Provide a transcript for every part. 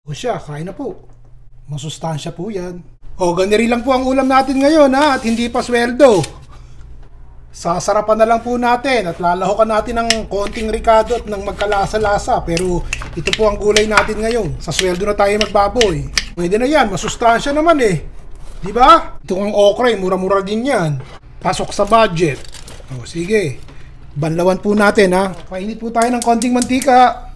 O siya, kain na po. Masustansya po yan. O, ganiri lang po ang ulam natin ngayon ha, at hindi pa sweldo. Sasarapan na lang po natin at lalahokan natin ng konting ricado at ng magkalasa-lasa. Pero ito po ang gulay natin ngayon. Sa sweldo na tayo magbaboy. Pwede na yan, masustansya naman eh. Di ba? Ito ang okra, mura-mura din yan. Pasok sa budget. O, sige. Banlawan po natin ha. Painit po tayo ng konting mantika.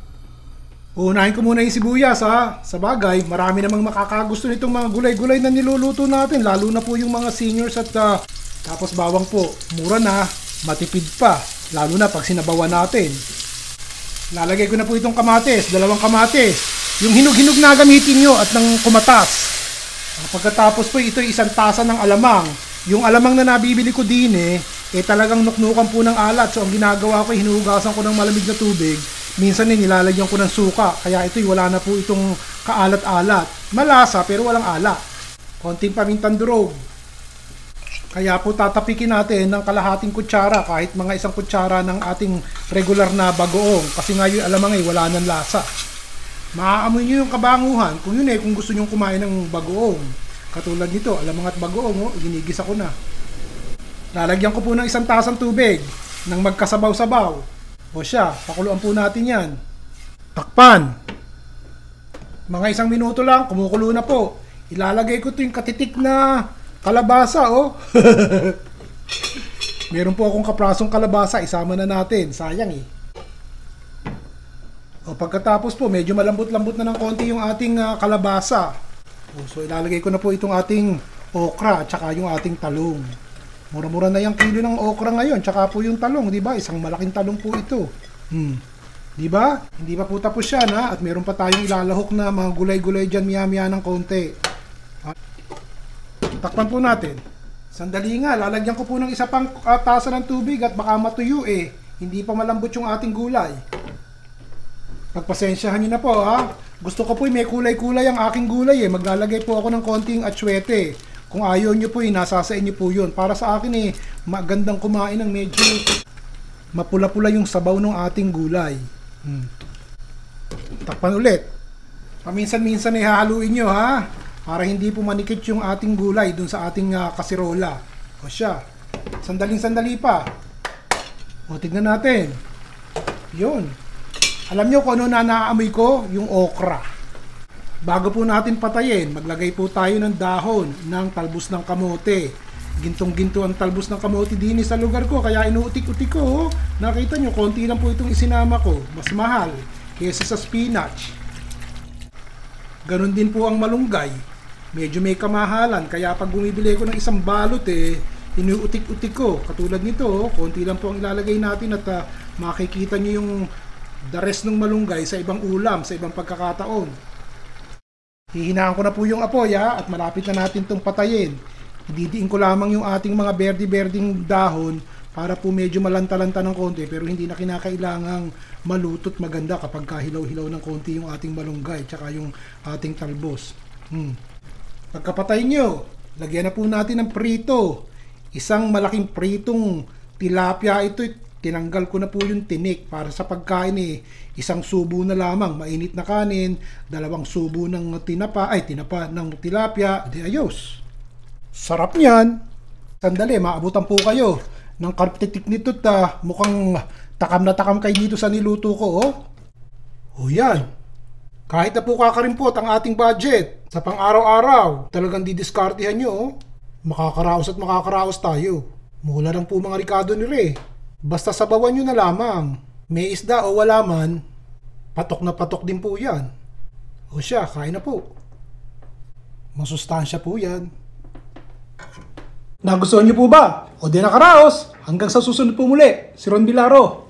Unahin ko muna yung sibuyas ha. Sa bagay, marami namang makakagusto nitong mga gulay-gulay na niluluto natin. Lalo na po yung mga seniors at tapos bawang po. Mura na, matipid pa. Lalo na pag sinabawan natin. Lalagay ko na po itong kamatis, 2 kamatis. Yung hinog-hinog na gamitin nyo at ng kumatas. Pagkatapos po ito 1 tasa ng alamang. Yung alamang na nabibili ko din talagang nuknukan po ng alat. So ang ginagawa ko, hinuhugasan ko ng malamig na tubig. Minsan nilalagyan ko ng suka. Kaya ito'y wala na po itong kaalat-alat. Malasa pero walang alat. Konting pamintang durog. Kaya po tatapikin natin ng kalahating kutsara, kahit mga 1 kutsara ng ating regular na bagoong. Kasi nga yung alamang wala nang lasa. Maaamoy nyo yung kabanguhan. Kung yun kung gusto nyo kumain ng bagoong. Katulad nito, alamang at bagoong, ginigisa ko na. Lalagyan ko po ng 1 tasang tubig nang magkasabaw-sabaw. O siya, pakuluan po natin yan. Takpan. Mga 1 minuto lang, kumukulo na po. Ilalagay ko ito yung katitik na kalabasa, oh. Meron po akong kaprasong kalabasa, isama na natin. Sayang O pagkatapos po, medyo malambot-lambot na ng konti yung ating kalabasa. So ilalagay ko na po itong ating okra at saka yung ating talong. Mura-mura na yung kilo ng okra ngayon, tsaka po yung talong, di ba? Isang malaking talong po ito. Di ba? Hindi pa po tapos yan ha, at meron pa tayong ilalahok na mga gulay-gulay dyan, miya-miya ng konti. Takpan po natin. Sandali nga, lalagyan ko po ng 1 pang tasa ng tubig at baka matuyo Hindi pa malambot yung ating gulay. Pagpasensyahan nyo na po ha. Gusto ko po may kulay-kulay ang aking gulay Maglalagay po ako ng konting atsuete. Kung ayaw nyo po nasa sa inyo po yun. Para sa akin magandang kumain ng medyo mapula-pula yung sabaw ng ating gulay. Takpan ulit. Paminsan-minsan hahaluin nyo ha. Para hindi po manikit yung ating gulay dun sa ating kasirola. O siya. Sandaling-sandali pa. O tignan natin. Yun. Alam nyo kung ano na naamoy ko? Yung okra. Bago po natin patayin, maglagay po tayo ng dahon ng talbos ng kamote. Gintong-ginto ang talbos ng kamote din sa lugar ko, kaya inuutik-utik ko. Nakita nyo, konti lang po itong isinama ko. Mas mahal kaysa sa spinach. Ganon din po ang malunggay. Medyo may kamahalan, kaya pag bumibili ko ng 1 balot inuutik-utik ko. Katulad nito, konti lang po ang ilalagay natin at makikita nyo yung the rest ng malunggay sa ibang ulam, sa ibang pagkakataon. Hihinaan ko na po yung apoy at malapit na natin itong patayin. Ididiin ko lamang yung ating mga berdi-berding dahon para po medyo malanta-lanta ng konti, pero hindi na kinakailangang malutot maganda kapag kahilaw-hilaw ng konti yung ating malunggay tsaka yung ating talbos. Pagkapatay nyo, lagyan na po natin ng prito. 1 malaking pritong tilapia ito. Tinanggal ko na po yung tinik para sa pagkain 1 subo na lamang mainit na kanin, 2 subo ng tinapa ng tilapia, di ayos. Sarap niyan. Sandali, maabutan po kayo ng kartitik nito mukhang takam na takam kayo dito sa niluto ko O yan. Kahit na po kakarimpot ang ating budget sa pang-araw-araw, talagang didiskartihan nyo Makakaraos at makakaraos tayo. Mula lang po mga ricado nila Basta sabawan nyo na lamang. May isda o wala man, patok na patok din po yan. O siya, kain na po. Masustansya po yan. Nagustuhan nyo po ba? O di nakaraos? Hanggang sa susunod po muli, si Ron Bilaro.